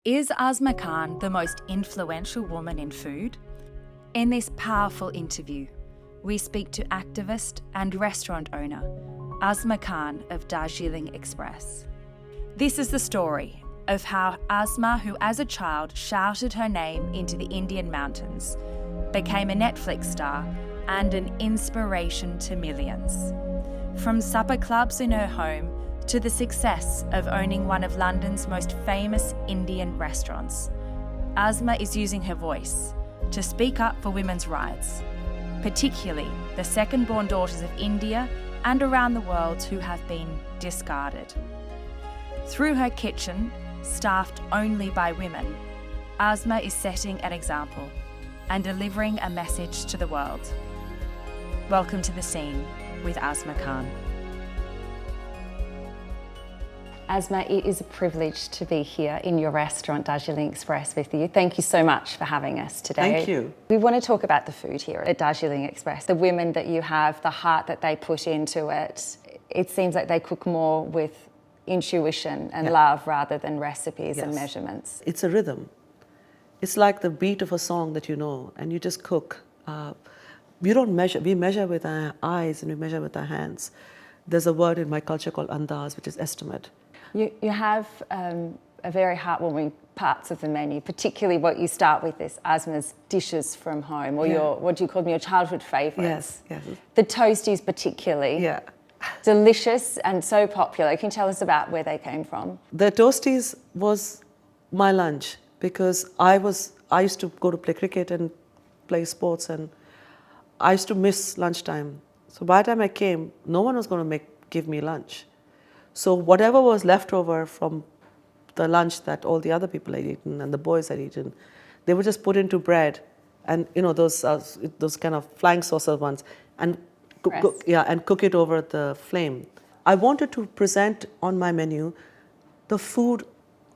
Is Asma Khan the most influential woman in food? In this powerful interview, we speak to activist and restaurant owner Asma Khan of Darjeeling Express. This is the story of how Asma, who as a child shouted her name into the Indian mountains, became a Netflix star and an inspiration to millions. From supper clubs in her home to the success of owning one of London's most famous Indian restaurants, Asma is using her voice to speak up for women's rights, particularly the second-born daughters of India and around the world who have been discarded. Through her kitchen, staffed only by women, Asma is setting an example and delivering a message to the world. Welcome to The Scene with Asma Khan. Asma, it is a privilege to be here in your restaurant, Darjeeling Express, with you. Thank you so much for having us today. Thank you. We want to talk about the food here at Darjeeling Express, the women that you have, the heart that they put into it. It seems like they cook more with intuition and love rather than recipes and measurements. It's a rhythm. It's like the beat of a song that you know, and you just cook. We don't measure, we measure with our eyes and we measure with our hands. There's a word in my culture called andaz, which is estimate. You have a very heartwarming parts of the menu, particularly what you start with is Asma's dishes from home, or your, what do you call them, your childhood favourites. Yes. The toasties particularly. Delicious and so popular. Can you tell us about where they came from? The toasties was my lunch because I used to go to play cricket and play sports, and I used to miss lunchtime. So by the time I came, no one was going to give me lunch. So whatever was left over from the lunch that all the other people had eaten and the boys had eaten, they would just put into bread, and you know those kind of flying saucer ones, and cook it over the flame. I wanted to present on my menu the food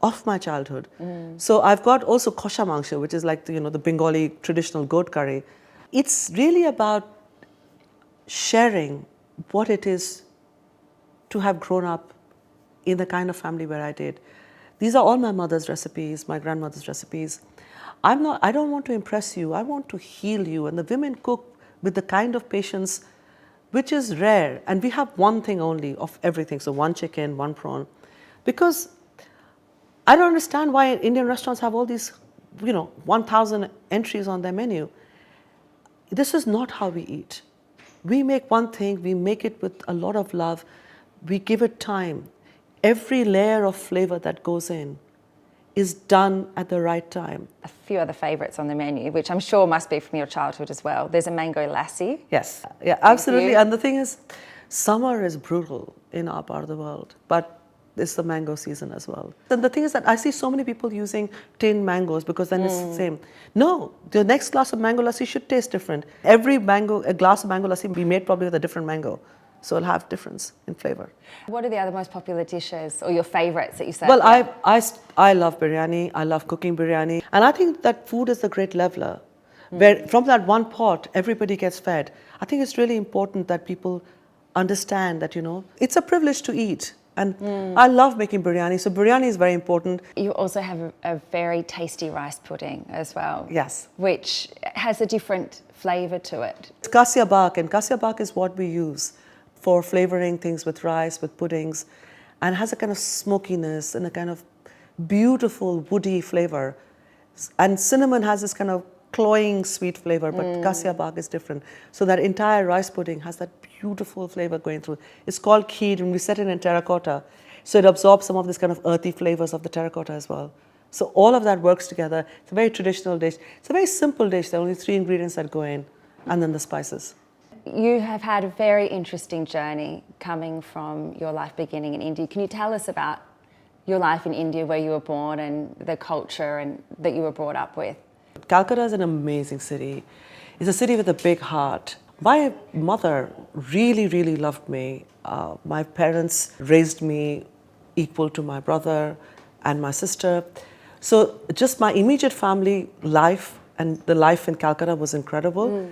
of my childhood. So I've got also kosha mangsha, which is like the Bengali traditional goat curry. It's really about sharing what it is to have grown up in the kind of family where I did. These are all my mother's recipes, my grandmother's recipes. I don't want to impress you, I want to heal you. And the women cook with the kind of patience which is rare. And we have one thing only of everything. So one chicken, one prawn. Because I don't understand why Indian restaurants have all these, 1,000 entries on their menu. This is not how we eat. We make one thing, we make it with a lot of love. We give it time. Every layer of flavor that goes in is done at the right time. A few other favourites on the menu, which I'm sure must be from your childhood as well. There's a mango lassi. Yes, yeah, absolutely. And the thing is, summer is brutal in our part of the world, but it's the mango season as well. And the thing is that I see so many people using tinned mangoes because then it's the same. No, the next glass of mango lassi should taste different. Every glass of mango lassi will be made probably with a different mango. So it'll have difference in flavor. What are the other most popular dishes or your favourites that you serve? Well, I love biryani. I love cooking biryani. And I think that food is the great leveler. Where from that one pot, everybody gets fed. I think it's really important that people understand that, it's a privilege to eat. And I love making biryani. So biryani is very important. You also have a very tasty rice pudding as well. Yes. Which has a different flavour to it. It's cassia bark, and cassia bark is what we use for flavoring things with rice, with puddings, and it has a kind of smokiness and a kind of beautiful woody flavor. And cinnamon has this kind of cloying sweet flavor, but cassia bark is different. So that entire rice pudding has that beautiful flavor going through. It's called kheer, and we set it in terracotta, so it absorbs some of this kind of earthy flavors of the terracotta as well. So all of that works together. It's a very traditional dish. It's a very simple dish. There are only 3 ingredients that go in, and then the spices. You have had a very interesting journey coming from your life beginning in India. Can you tell us about your life in India, where you were born and the culture and that you were brought up with? Calcutta is an amazing city. It's a city with a big heart. My mother really, really loved me. My parents raised me equal to my brother and my sister. So just my immediate family life and the life in Calcutta was incredible.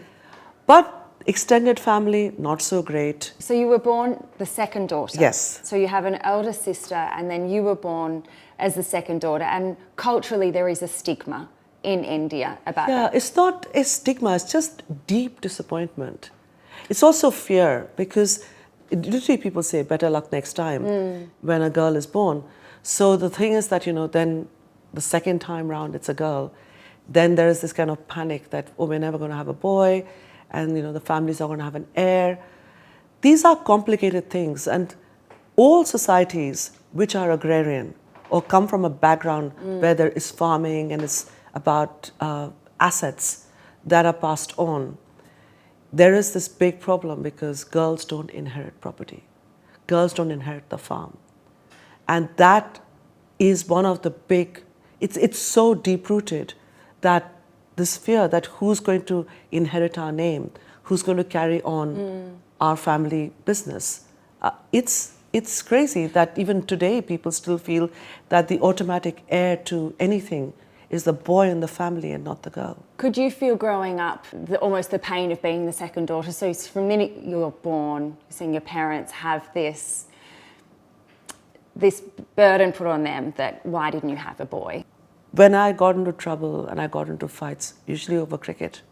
But extended family, not so great. So you were born the second daughter? Yes. So you have an elder sister, and then you were born as the second daughter, and culturally there is a stigma in India about Yeah, that. it's not a stigma, it's just deep disappointment. It's also fear because literally people say better luck next time when a girl is born. So the thing is that, then the second time round it's a girl, then there is this kind of panic that, oh, we're never going to have a boy, and the families are going to have an heir. These are complicated things, and all societies which are agrarian or come from a background where there is farming and it's about assets that are passed on, there is this big problem because girls don't inherit property. Girls don't inherit the farm. And that is one of the big, it's so deep-rooted that this fear that who's going to inherit our name, who's going to carry on our family business. It's crazy that even today people still feel that the automatic heir to anything is the boy in the family and not the girl. Could you feel growing up almost the pain of being the second daughter? So from the minute you're born, seeing your parents have this burden put on them that why didn't you have a boy? When I got into trouble and I got into fights, usually over cricket,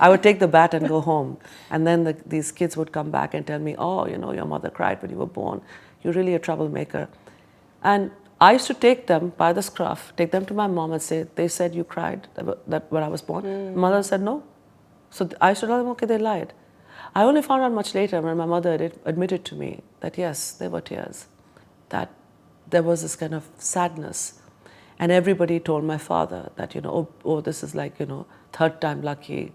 I would take the bat and go home. And then these kids would come back and tell me, oh, your mother cried when you were born. You're really a troublemaker. And I used to take them by the scruff, take them to my mom and say, they said you cried that when I was born. Mother said no. So I used to tell them, okay, they lied. I only found out much later when my mother admitted to me that yes, there were tears, that there was this kind of sadness. And everybody told my father that, oh, this is like, third time lucky.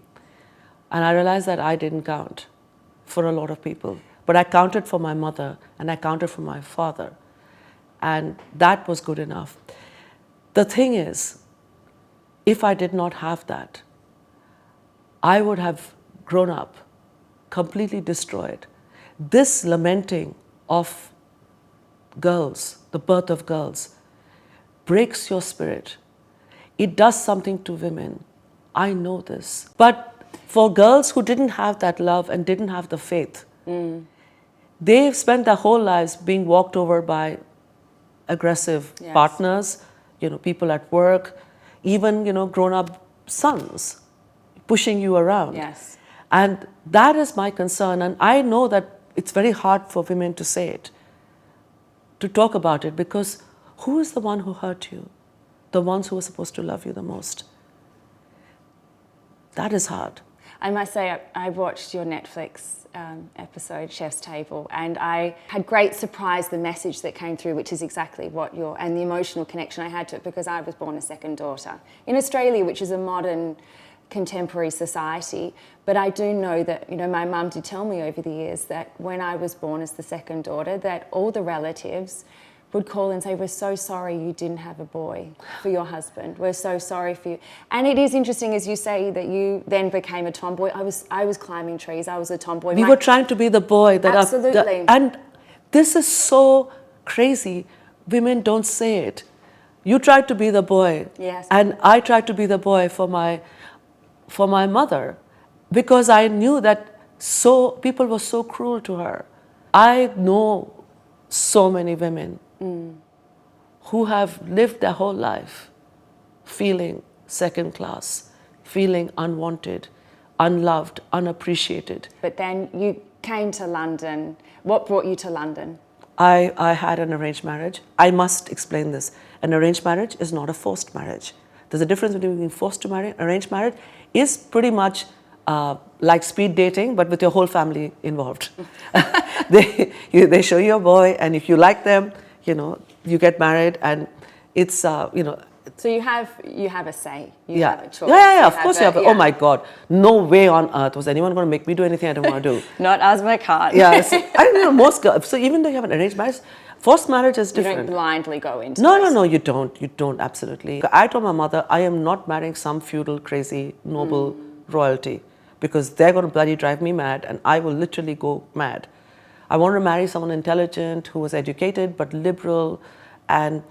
And I realized that I didn't count for a lot of people. But I counted for my mother and I counted for my father. And that was good enough. The thing is, if I did not have that, I would have grown up completely destroyed. This lamenting of girls, the birth of girls, breaks your spirit. It does something to women. I know this. But for girls who didn't have that love and didn't have the faith, they've spent their whole lives being walked over by aggressive partners, people at work, even, grown-up sons pushing you around. Yes. And that is my concern. And I know that it's very hard for women to say it, to talk about it, because who is the one who hurt you? The ones who were supposed to love you the most. That is hard. I must say, I watched your Netflix episode, Chef's Table, and I had great surprise the message that came through, which is exactly what and the emotional connection I had to it, because I was born a second daughter in Australia, which is a modern, contemporary society. But I do know that, my mum did tell me over the years that when I was born as the second daughter, that all the relatives would call and say, we're so sorry you didn't have a boy for your husband. We're so sorry for you. And it is interesting, as you say, that you then became a tomboy. I was climbing trees. I was a tomboy. We were trying to be the boy. Absolutely. And this is so crazy. Women don't say it. You tried to be the boy. Yes. And I tried to be the boy for my mother, because I knew that people were so cruel to her. I know so many women who have lived their whole life feeling second class, feeling unwanted, unloved, unappreciated. But then you came to London. What brought you to London? I had an arranged marriage. I must explain this. An arranged marriage is not a forced marriage. There's a difference between being forced to marry. Arranged marriage is pretty much like speed dating, but with your whole family involved. They show you a boy, and if you like them, you get married, and it's, So you have a say. You have a choice. Yeah, of course you have. Oh my God, no way on earth was anyone going to make me do anything I don't want to do. Not Asma Khan. Yeah, so, I don't know, most girls. So even though you have an arranged marriage, forced marriage is different. You don't blindly go into No, you don't. You don't, absolutely. I told my mother, I am not marrying some feudal, crazy, noble royalty, because they're going to bloody drive me mad, and I will literally go mad. I wanted to marry someone intelligent, who was educated, but liberal, and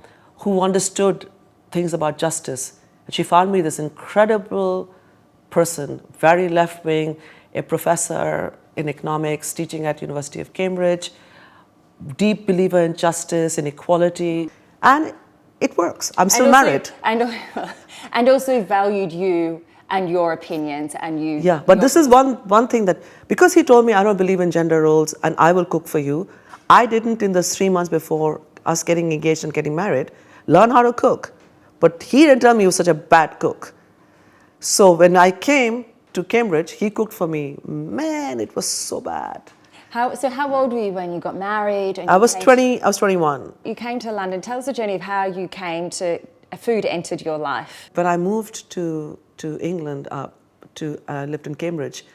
who understood things about justice. And she found me this incredible person, very left-wing, a professor in economics, teaching at University of Cambridge, deep believer in justice and equality. And it works. I'm still And also- married. and also valued you and your opinions and you. Yeah, but this is one thing that, because he told me I don't believe in gender roles and I will cook for you, I didn't in the 3 months before us getting engaged and getting married learn how to cook. But he didn't tell me he was such a bad cook. So when I came to Cambridge, he cooked for me. Man, it was so bad. So how old were you when you got married? And I you was came 20, I was 21. You came to London. Tell us the journey of how you came to, food entered your life. When I moved to England, I lived in Cambridge.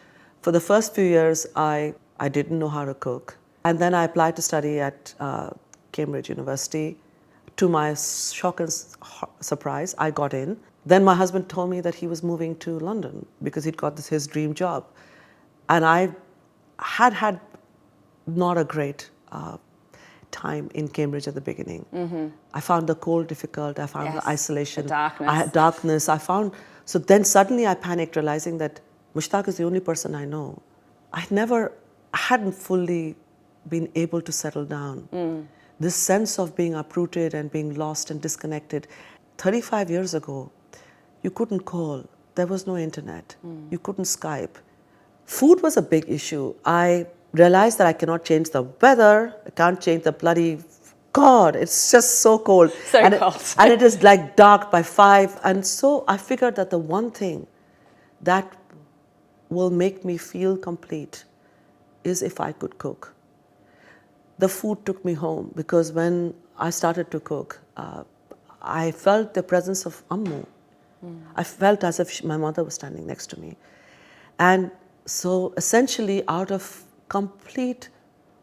For the first few years, I didn't know how to cook. And then I applied to study at Cambridge University. To my shock and surprise, I got in. Then my husband told me that he was moving to London because he'd got his dream job. And I had not a great time in Cambridge at the beginning. Mm-hmm. I found the cold difficult. I found the isolation. The darkness. I had darkness. So then suddenly I panicked, realizing that Mushtaq is the only person I know. I hadn't fully been able to settle down. This sense of being uprooted and being lost and disconnected. 35 years ago, you couldn't call. There was no internet. You couldn't Skype. Food was a big issue. I realized that I cannot change the weather. I can't change the bloody... God, it's just so cold. Cold. And it is like dark by 5. And so I figured that the one thing that will make me feel complete is if I could cook. The food took me home because when I started to cook, I felt the presence of Ammu. I felt as if my mother was standing next to me. And so essentially out of complete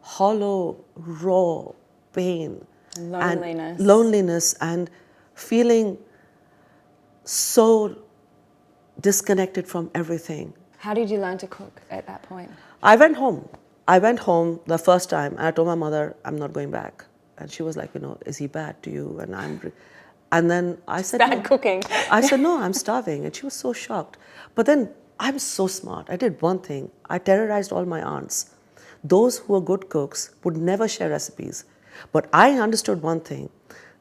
hollow, raw pain loneliness and feeling so disconnected from everything. How did you learn to cook at that point? I went home the first time and I told my mother, I'm not going back. And she was like, is he bad to you? And then I said, Bad no. cooking. I said, no, I'm starving. And she was so shocked. But then I'm so smart. I did one thing. I terrorized all my aunts. Those who were good cooks would never share recipes. But I understood one thing.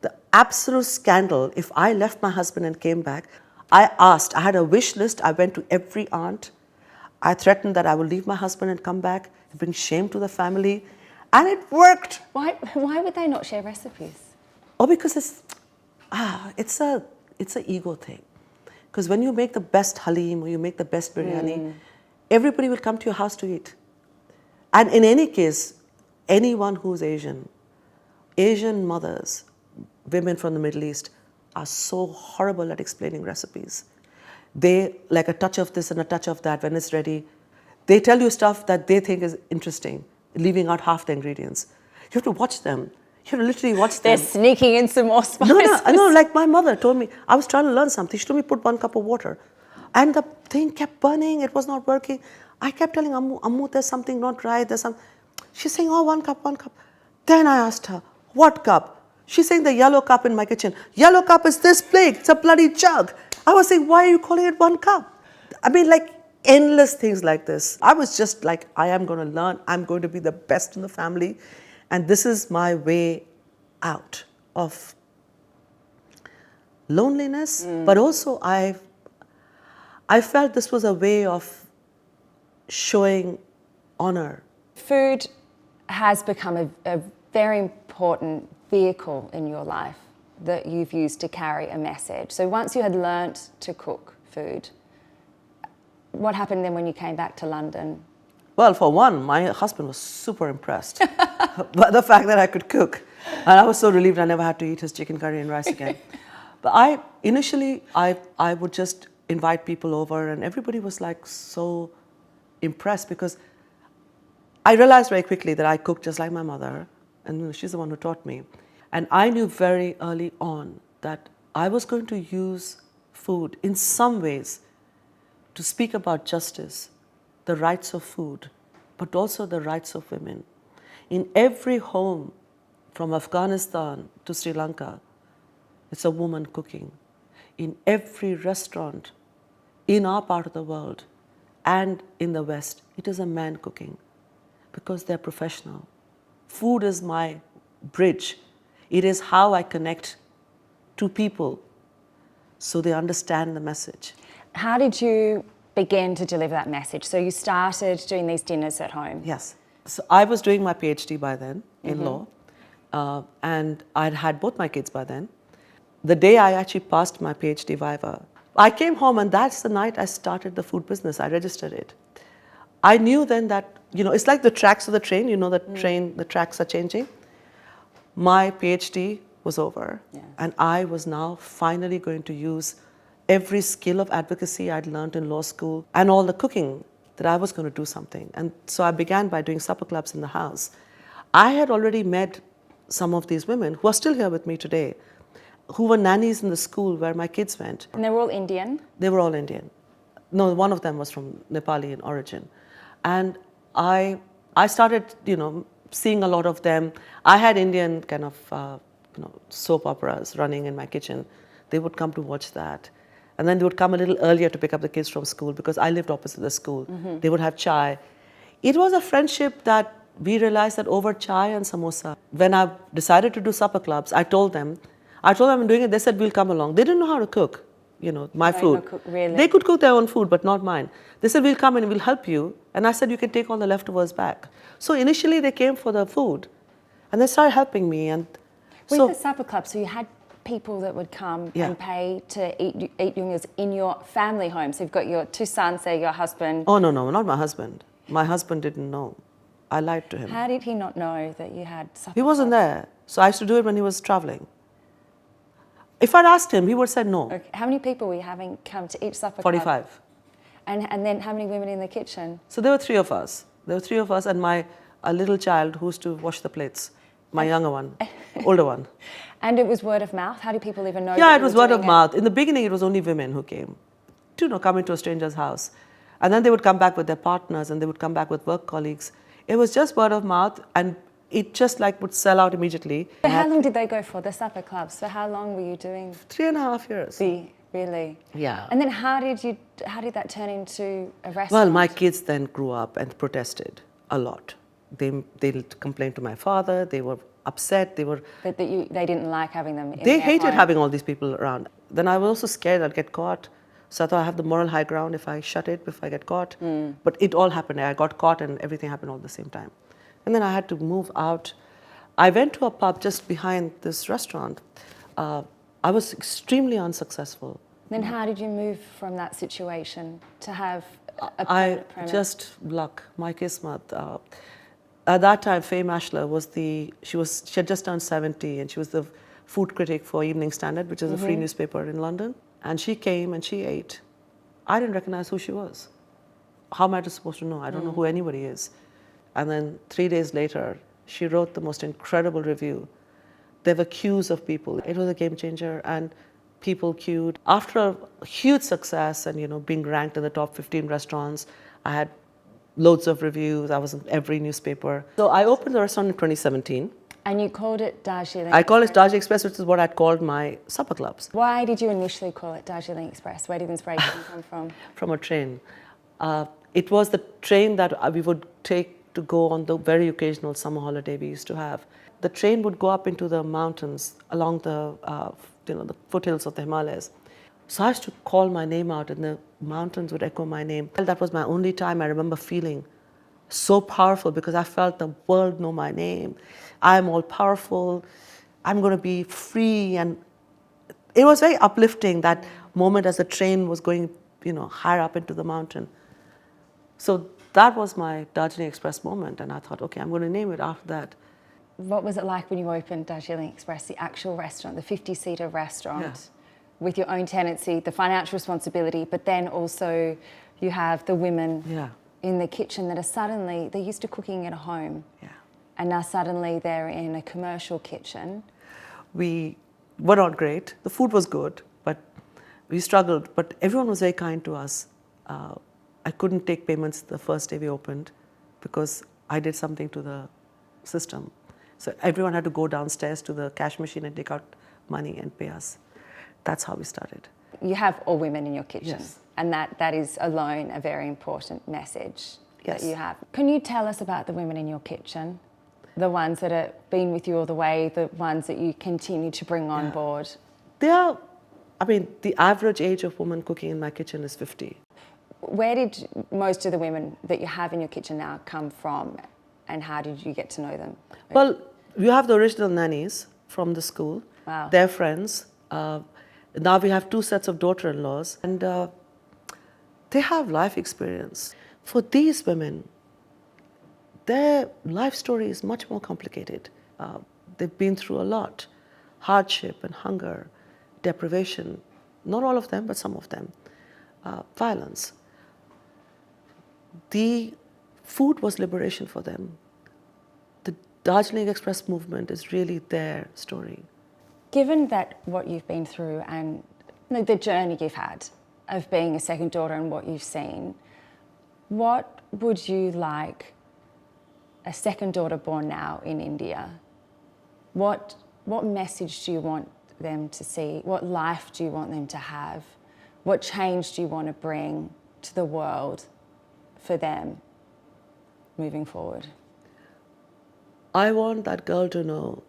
The absolute scandal, if I left my husband and came back, I had a wish list. I went to every aunt. I threatened that I would leave my husband and come back and bring shame to the family. And it worked. Why would they not share recipes? Oh, because it's an ego thing. Because when you make the best halim or you make the best biryani, everybody will come to your house to eat. And in any case, anyone who's Asian mothers, women from the Middle East, are so horrible at explaining recipes. They like a touch of this and a touch of that when it's ready. They tell you stuff that they think is interesting, leaving out half the ingredients. You have to watch them. You have to literally watch them. They're sneaking in some more spices. No, like my mother told me, I was trying to learn something. She told me put 1 cup of water. And the thing kept burning, it was not working. I kept telling Ammu, there's something not right, She's saying, 1 cup, 1 cup. Then I asked her, what cup? She's saying the yellow cup in my kitchen. Yellow cup is this big, it's a bloody jug. I was saying, why are you calling it 1 cup? I mean, like endless things like this. I was just like, I am going to learn, I'm going to be the best in the family. And this is my way out of loneliness. But also I felt this was a way of showing honor. Food has become a very important vehicle in your life that you've used to carry a message. So once you had learnt to cook food, what happened then when you came back to London? Well, for one, my husband was super impressed by the fact that I could cook. And I was so relieved I never had to eat his chicken curry and rice again. But initially, I would just invite people over and everybody was like so impressed because I realized very quickly that I cooked just like my mother and she's the one who taught me. And I knew very early on that I was going to use food in some ways to speak about justice, the rights of food, but also the rights of women. In every home, from Afghanistan to Sri Lanka, it's a woman cooking. In every restaurant, in our part of the world and in the West, it is a man cooking because they're professional. Food is my bridge. It is how I connect to people so they understand the message. How did you begin to deliver that message? So you started doing these dinners at home. Yes. So I was doing my PhD by then in law, and I'd had both my kids by then. The day I actually passed my PhD viva, I came home, and that's the night I started the food business. I registered it. I knew then that, it's like the tracks of the train, the tracks are changing. My PhD was over, and I was now finally going to use every skill of advocacy I'd learned in law school and all the cooking, that I was going to do something. And so I began by doing supper clubs in the house. I had already met some of these women who are still here with me today, who were nannies in the school where my kids went. And they were all Indian? They were all Indian. No, one of them was from Nepali in origin. And I started, seeing a lot of them. I had Indian kind of, soap operas running in my kitchen. They would come to watch that. And then they would come a little earlier to pick up the kids from school because I lived opposite the school. They would have chai. It was a friendship that we realized that over chai and samosa. When I decided to do supper clubs, I told them I'm doing it. They said, we'll come along. They didn't know how to cook, my food. Really? They could cook their own food, but not mine. They said, we'll come and we'll help you. And I said, you can take all the leftovers back. So initially they came for the food and they started helping me. And With so the supper club, so you had people that would come Yeah. and pay to eat your meals in your family home. So you've got your two sons there, your husband. Oh, no, not my husband. My husband didn't know. I lied to him. How did he not know that you had supper He wasn't clubs? there. So I used to do it when he was traveling. If I'd asked him, he would have said no. Okay. How many people were you having come to each supper club? 45. And then how many women in the kitchen? So there were three of us. And a little child who used to wash the plates. My younger one, older one. And it was word of mouth? How do people even know? Yeah, that it you was were word of doing mouth. In the beginning, it was only women who came to come into a stranger's house. And then they would come back with their partners and they would come back with work colleagues. It was just word of mouth, and it just would sell out immediately. So how long did they go for, the supper clubs? So how long were you doing 3.5 years. really? Yeah. And then how did that turn into a restaurant? Well, my kids then grew up and protested a lot. They complained to my father. They were upset. They They didn't like having them in They their hated home. having all these people around. Then I was also scared I'd get caught. So I thought I have the moral high ground if I shut it, if I get caught. But it all happened. I got caught and everything happened all at the same time. And then I had to move out. I went to a pub just behind this restaurant. I was extremely unsuccessful. Then how did you move from that situation to have a I permanent premise? just luck, my kismat. At that time, Faye Mashler she had just turned 70 and she was the food critic for Evening Standard, which is a free newspaper in London. And she came and she ate. I didn't recognize who she was. How am I supposed to know? I don't know who anybody is. And then 3 days later, she wrote the most incredible review. There were queues of people. It was a game changer, and people queued. After a huge success and being ranked in the top 15 restaurants, I had loads of reviews. I was in every newspaper. So I opened the restaurant in 2017. And you called it Darjeeling I call it Express. Darjeeling Express, which is what I'd called my supper clubs. Why did you initially call it Darjeeling Express? Where did the inspiration come from? From a train. It was the train that we would take to go on the very occasional summer holiday we used to have. The train would go up into the mountains along the the foothills of the Himalayas. So I used to call my name out and the mountains would echo my name. That was my only time I remember feeling so powerful, because I felt the world know my name. I'm all powerful. I'm going to be free. And it was very uplifting, that moment as the train was going higher up into the mountain. So that was my Darjeeling Express moment. And I thought, okay, I'm going to name it after that. What was it like when you opened Darjeeling Express, the actual restaurant, the 50-seater restaurant, with your own tenancy, the financial responsibility, but then also you have the women in the kitchen that are they're used to cooking at home. Yeah. And now suddenly they're in a commercial kitchen. We were not great. The food was good, but we struggled. But everyone was very kind to us. I couldn't take payments the first day we opened because I did something to the system. So everyone had to go downstairs to the cash machine and take out money and pay us. That's how we started. You have all women in your kitchen. Yes. And that is alone a very important message Yes. that you have. Can you tell us about the women in your kitchen? The ones that have been with you all the way, the ones that you continue to bring on board? They are, I mean, the average age of woman cooking in my kitchen is 50. Where did most of the women that you have in your kitchen now come from, and how did you get to know them? Well, you have the original nannies from the school, Wow. their friends. Now we have 2 sets of daughter-in-laws, and they have life experience. For these women, their life story is much more complicated. They've been through a lot: hardship and hunger, deprivation, not all of them, but some of them, violence. The food was liberation for them. The Darjeeling Express movement is really their story. Given that what you've been through and the journey you've had of being a second daughter and what you've seen, what would you like a second daughter born now in India? What message do you want them to see? What life do you want them to have? What change do you want to bring to the world for them moving forward? I want that girl to know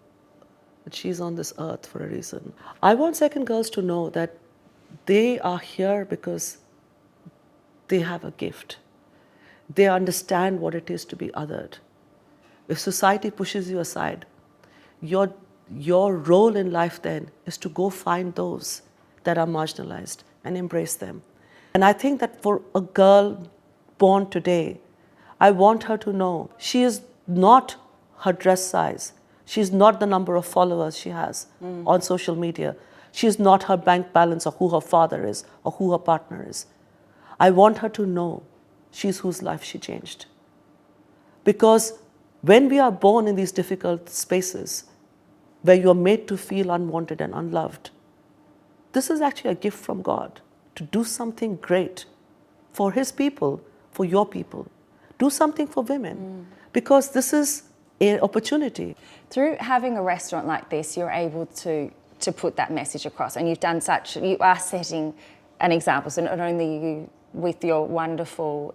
that she's on this earth for a reason. I want second girls to know that they are here because they have a gift. They understand what it is to be othered. If society pushes you aside, your role in life then is to go find those that are marginalized and embrace them. And I think that for a girl born today, I want her to know she is not her dress size. She's not the number of followers she has on social media. She's not her bank balance or who her father is or who her partner is. I want her to know she's whose life she changed. Because when we are born in these difficult spaces where you are made to feel unwanted and unloved, this is actually a gift from God to do something great for His people, for your people. Do something for women, because this is an opportunity. Through having a restaurant like this, you're able to put that message across, and you are setting an example. So not only you, with your wonderful,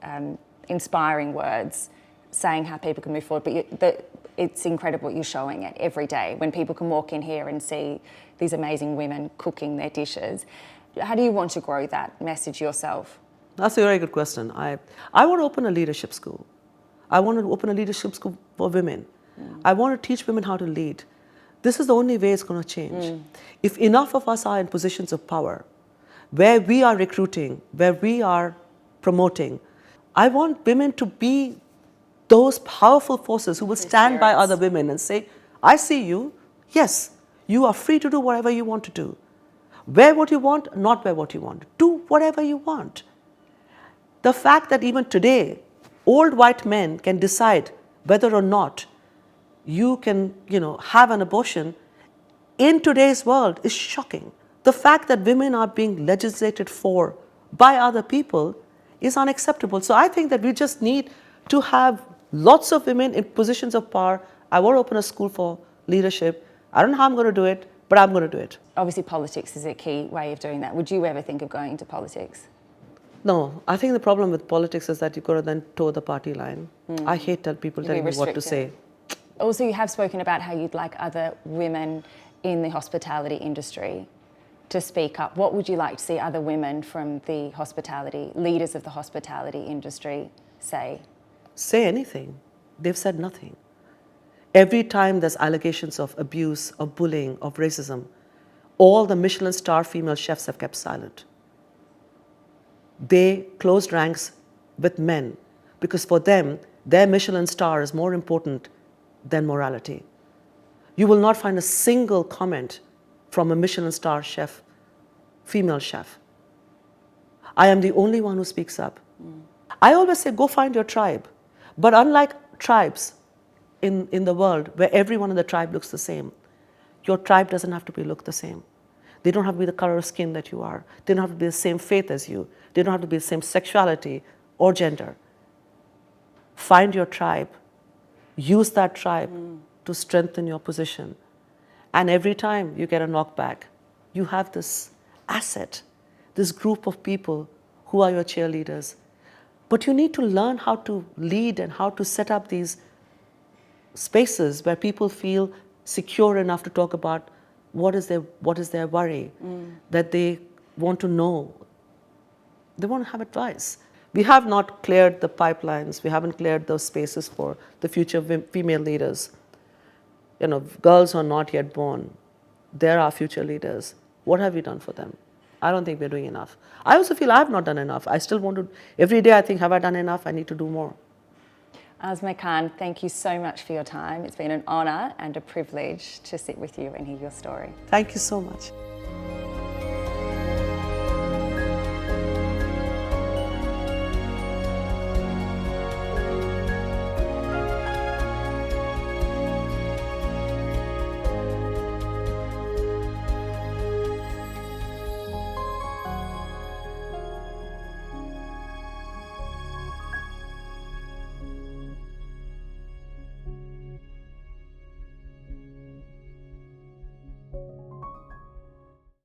inspiring words, saying how people can move forward, but it's incredible what you're showing it every day when people can walk in here and see these amazing women cooking their dishes. How do you want to grow that message yourself? That's a very good question. I want to open a leadership school. I want to open a leadership school for women. I want to teach women how to lead. This is the only way it's going to change. If enough of us are in positions of power, where we are recruiting, where we are promoting, I want women to be those powerful forces who will stand by other women and say, I see you. Yes, you are free to do whatever you want to do. Wear what you want, not wear what you want. Do whatever you want. The fact that even today, old white men can decide whether or not you can, have an abortion in today's world is shocking. The fact that women are being legislated for by other people is unacceptable. So I think that we just need to have lots of women in positions of power. I want to open a school for leadership. I don't know how I'm going to do it, but I'm going to do it. Obviously, politics is a key way of doing that. Would you ever think of going into politics? No, I think the problem with politics is that you've got to then toe the party line. I hate people telling me what to say. Also, you have spoken about how you'd like other women in the hospitality industry to speak up. What would you like to see other women from the hospitality, leaders of the hospitality industry say? Say anything. They've said nothing. Every time there's allegations of abuse, of bullying, of racism, all the Michelin star female chefs have kept silent. They closed ranks with men because for them, their Michelin star is more important than morality. You will not find a single comment from a Michelin star chef, female chef. I am the only one who speaks up. I always say, go find your tribe. But unlike tribes in the world where everyone in the tribe looks the same, your tribe doesn't have to look the same. They don't have to be the color of skin that you are. They don't have to be the same faith as you. They don't have to be the same sexuality or gender. Find your tribe. Use that tribe to strengthen your position. And every time you get a knockback, you have this asset, this group of people who are your cheerleaders. But you need to learn how to lead and how to set up these spaces where people feel secure enough to talk about what is their worry, that they want to know. They want to have advice. We have not cleared the pipelines. We haven't cleared those spaces for the future female leaders. You know, girls who are not yet born, they're our future leaders. What have we done for them? I don't think we're doing enough. I also feel I have not done enough. I still want to, every day I think, have I done enough? I need to do more. Asma Khan, thank you so much for your time. It's been an honour and a privilege to sit with you and hear your story. Thank you so much.